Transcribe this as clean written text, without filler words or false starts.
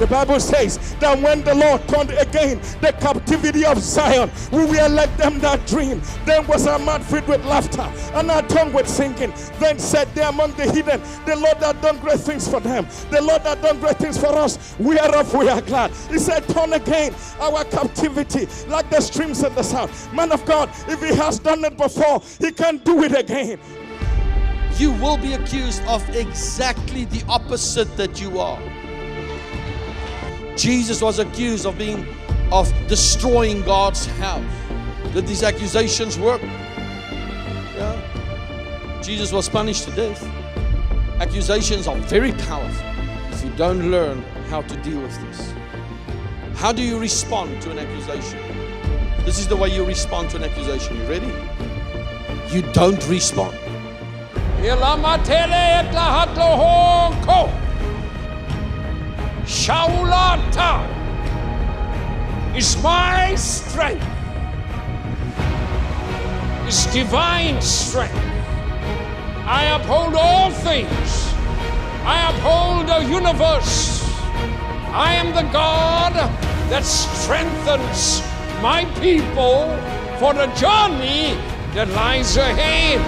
The Bible says that when the Lord turned again the captivity of Zion, we were like them that dream. Then was our mouth filled with laughter and our tongue with singing. Then said they among the heathen, the Lord that done great things for them, the Lord that done great things for us, whereof we are glad. He said, turn again our captivity like the streams in the south. Man of God, if he has done it before, he can do it again. You will be accused of exactly the opposite that you are. Jesus was accused of destroying God's house. Did these accusations work? Yeah. Jesus was punished to death. Accusations are very powerful if you don't learn how to deal with this. How do you respond to an accusation? This is the way you respond to an accusation. You ready? You don't respond. Shaulata is my strength, is divine strength. I uphold all things. I uphold the universe. I am the God that strengthens my people for the journey that lies ahead.